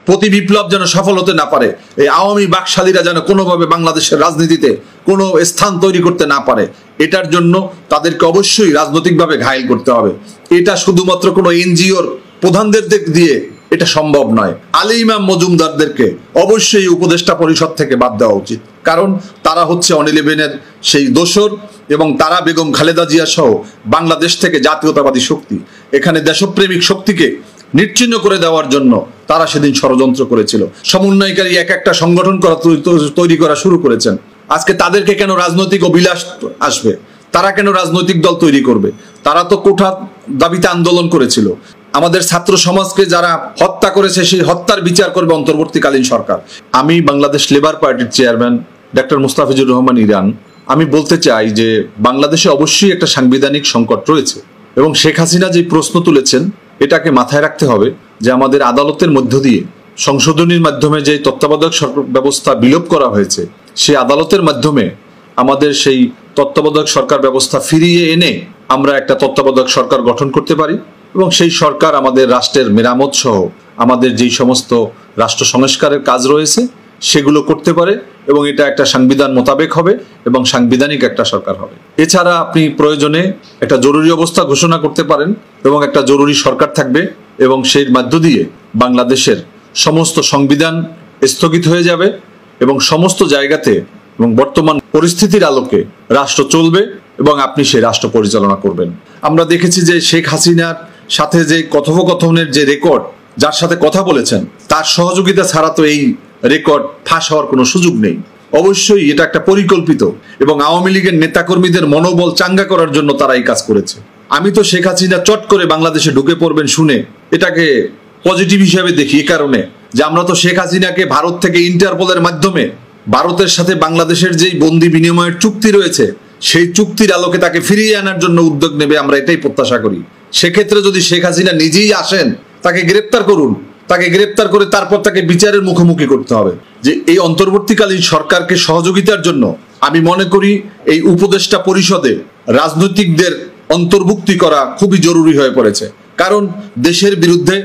প্রতি বিপ্লব যেন সফল হতে না পারে, এই আওয়ামী বাকশালীরা যেন কোনোভাবে বাংলাদেশের রাজনীতিতে কোনো স্থান তৈরি করতে না পারে, এটার জন্য তাদেরকে অবশ্যই রাজনৈতিকভাবে ঘায়েল করতে হবে। এটা শুধুমাত্র কোনো এনজিওর প্রধানদের দিয়ে এটা সম্ভব নয়। আলী ইমাম মজুমদারদেরকে অবশ্যই উপদেষ্টা পরিষদ থেকে বাদ দেওয়া উচিত, কারণ তারা হচ্ছে অন-11-এর সেই দোসর এবং তারা বেগম খালেদা জিয়া সহ বাংলাদেশ থেকে জাতীয়তাবাদী শক্তি, এখানে দেশপ্রেমিক শক্তিকে নিশ্চিহ্ন করে দেওয়ার জন্য তারা সেদিন ষড়যন্ত্র করেছিল। সমন্বয়কারী এক একটা সংগঠন তৈরি করা শুরু করেছেন। আজকে তাদেরকে কেন রাজনৈতিক অভিলাষ আসবে? তারা কেন রাজনৈতিক দল তৈরি করবে? তারা তো কোঠা দাবিতে আন্দোলন করেছিল। আমাদের ছাত্র সমাজকে যারা হত্যা করেছে সেই হত্যার বিচার করবে অন্তর্বর্তীকালীন সরকার। আমি বাংলাদেশ লেবার পার্টির chairman doctor Mustafizur Rahman Iran, আমি বলতে চাই যে বাংলাদেশে অবশ্যই একটা সাংবিধানিক সংকট রয়েছে এবং শেখ হাসিনা যে প্রশ্ন তুলেছেন এটাকে মাথায় রাখতে হবে যে আমাদের আদালতের মধ্য দিয়ে সংশোধনীর মাধ্যমে যে তত্ত্বাবধায়ক সরকার ব্যবস্থা বিলোপ করা হয়েছে, সেই আদালতের মাধ্যমে আমাদের সেই তত্ত্বাবধায়ক সরকার ব্যবস্থা ফিরিয়ে এনে আমরা একটা তত্ত্বাবধায়ক সরকার গঠন করতে পারি এবং সেই সরকার আমাদের রাষ্ট্রের মেরামত সহ আমাদের যেই সমস্ত রাষ্ট্র সংস্কারের কাজ রয়েছে সেগুলো করতে পারে এবং এটা একটা সংবিধান মোতাবেক হবে এবং সাংবিধানিক একটা সরকার হবে। এছাড়া আপনি প্রয়োজনে একটা জরুরি অবস্থা ঘোষণা করতে পারেন এবং একটা জরুরি সরকার থাকবে এবং সেই মধ্য দিয়ে বাংলাদেশের সমস্ত সংবিধান স্থগিত হয়ে যাবে এবং সমস্ত জায়গাতে এবং বর্তমান পরিস্থিতির আলোকে রাষ্ট্র চলবে এবং আপনি সেই রাষ্ট্র পরিচালনা করবেন। আমরা দেখেছি যে শেখ হাসিনার সাথে যে কথোপকথনের যে রেকর্ড, যার সাথে কথা বলেছেন, তার সহযোগিতা ছাড়া তো এই রেকর্ড ফাঁস হওয়ার কোনো সুযোগ নেই। অবশ্যই এটা একটা পরিকল্পিত এবং আওয়ামী লীগের নেতাকর্মীদের মনোবল চাঙ্গা করার জন্য তারা এই কাজ করেছে। আমি তো শেখ হাসিনা চট করে বাংলাদেশে ঢুকে পড়বেন শুনে এটাকে পজিটিভ হিসেবে দেখি, এ কারণে যে আমরা তো শেখ হাসিনাকে ভারত থেকে ইন্টারপোলের মাধ্যমে ভারতের সাথে বাংলাদেশের যেই বন্দি বিনিময়ের চুক্তি রয়েছে সেই চুক্তির আলোকে তাকে ফিরিয়ে আনার জন্য উদ্যোগ নেবে, আমরা এটাই প্রত্যাশা করি। সেক্ষেত্রে যদি শেখ হাসিনা নিজেই আসেন, তাকে গ্রেপ্তার করুন, তাকে গ্রেপ্তার করে তারপর তাকে বিচারের মুখোমুখি করতে হবে। যে এই অন্তর্বর্তীকালীন সরকারকে সহযোগিতার জন্য আমি মনে করি এই উপদেষ্টা পরিষদে রাজনৈতিকদের অন্তর্ভুক্তি করা খুবই জরুরি হয়ে পড়েছে, কারণ দেশের বিরুদ্ধে,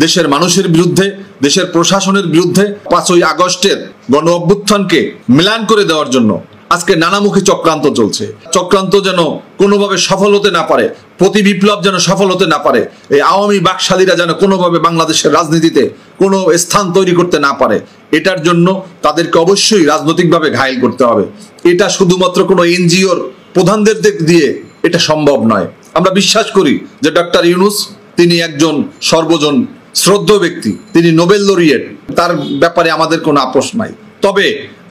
দেশের মানুষের বিরুদ্ধে, দেশের প্রশাসনের বিরুদ্ধে 5ই আগস্টের গণ অভ্যুত্থানকে ম্লান করে দেওয়ার জন্য আজকে নানামুখী চক্রান্ত চলছে। চক্রান্ত যেন কোনোভাবে সফল হতে না পারে, প্রতি বিপ্লব যেন সফল হতে না পারে, এই আওয়ামী বাকশালীরা যেন কোনোভাবে বাংলাদেশের রাজনীতিতে কোনো স্থান তৈরি করতে না পারে, এটার জন্য তাদেরকে অবশ্যই রাজনৈতিকভাবে ঘায়েল করতে হবে। এটা শুধুমাত্র কোনো এনজিওর প্রধানদের দিয়ে এটা সম্ভব নয়। আমরা বিশ্বাস করি যে ডক্টর ইউনূস তিনি একজন সর্বজন শ্রদ্ধেয় ব্যক্তি, তিনি নোবেল লরিয়েট, তার ব্যাপারে আমাদের কোনো আপোষ নাই। তবে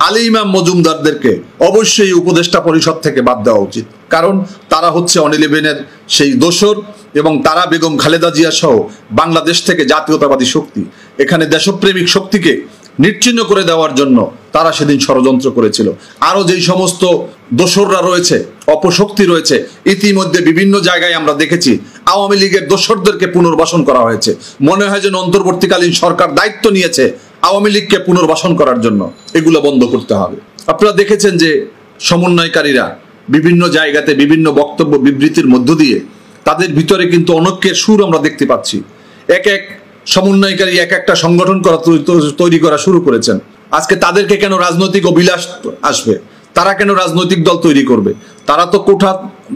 আলী ইমাম মজুমদারদেরকে অবশ্যই উপদেষ্টা পরিষদ থেকে বাদ দেওয়া উচিত, কারণ তারা হচ্ছে অন-11-এর সেই দোসর এবং তারা বেগম খালেদা জিয়া সহ বাংলাদেশ থেকে জাতীয়তাবাদী শক্তি, এখানে দেশপ্রেমিক শক্তিকে নিশ্চিহ্ন করে দেওয়ার জন্য তারা সেদিন ষড়যন্ত্র করেছিল। আরো যেই সমস্ত দোসররা রয়েছে, অপশক্তি রয়েছে, ইতিমধ্যে বিভিন্ন জায়গায় আমরা দেখেছি আওয়ামী লীগের দোসরদেরকে পুনর্বাসন করা হয়েছে। মনে হয় যেন অন্তর্বর্তীকালীন সরকার দায়িত্ব নিয়েছে আওয়ামী লীগকে পুনর্বাসন করার জন্য। এগুলো বন্ধ করতে হবে। আপনারা দেখেছেন যে সমন্বয়কারীরা বিভিন্ন জায়গাতে বিভিন্ন বক্তব্য বিবৃতির মধ্য দিয়ে তাদের ভিতরে কিন্তু অনৈক্যের সুর আমরা দেখতে পাচ্ছি। এক এক সমন্বয়কারী এক একটা সংগঠন তৈরি করা শুরু করেছেন। আজকে তাদেরকে কেন রাজনৈতিক অভিলাষ আসবে? তারা কেন রাজনৈতিক দল তৈরি করবে? তারা তো কোঠা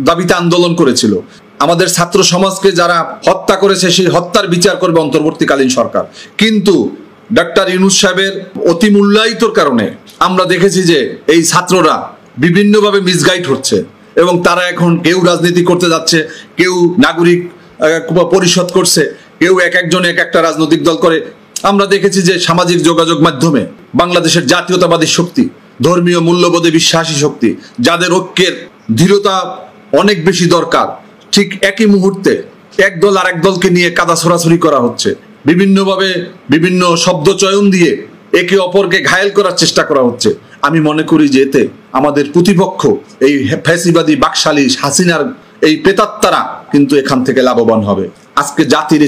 দাবিতে আন্দোলন করেছিল। আমাদের ছাত্র সমাজকে যারা হত্যা করেছে সেই হত্যার বিচার করবে অন্তর্বর্তীকালীন সরকার। কিন্তু ডক্টর ইউনূস সাহেবের অতি মূল্যায়িতর কারণে আমরা দেখেছি যে এই ছাত্ররা বিভিন্নভাবে মিসগাইড হচ্ছে এবং তারা এখন কেউ রাজনীতি করতে যাচ্ছে, কেউ নাগরিক পরিষদ করছে, কেউ এক একজন এক একটা রাজনৈতিক দল করে। আমরা দেখেছি যে সামাজিক যোগাযোগ মাধ্যমে বাংলাদেশের জাতীয়তাবাদী শক্তি, ধর্মীয় মূল্যবোধে বিশ্বাসী শক্তি, যাদের ঐক্যের দৃঢ়তা অনেক বেশি দরকার, ঠিক একই মুহূর্তে এক দল আর এক দলকে নিয়ে কাদা ছোড়াছুড়ি করা হচ্ছে। বিভিন্নভাবে বিভিন্ন শব্দ চয়ন দিয়ে একে অপরকে ঘায়েল করার চেষ্টা করা হচ্ছে। আমি মনে করি যে এতে আমাদের প্রতিপক্ষ এই ফ্যাসিবাদী বাকশালী হাসিনার এই প্রেতাত্মারা কিন্তু এখান থেকে লাভবান হবে। আজকে জাতির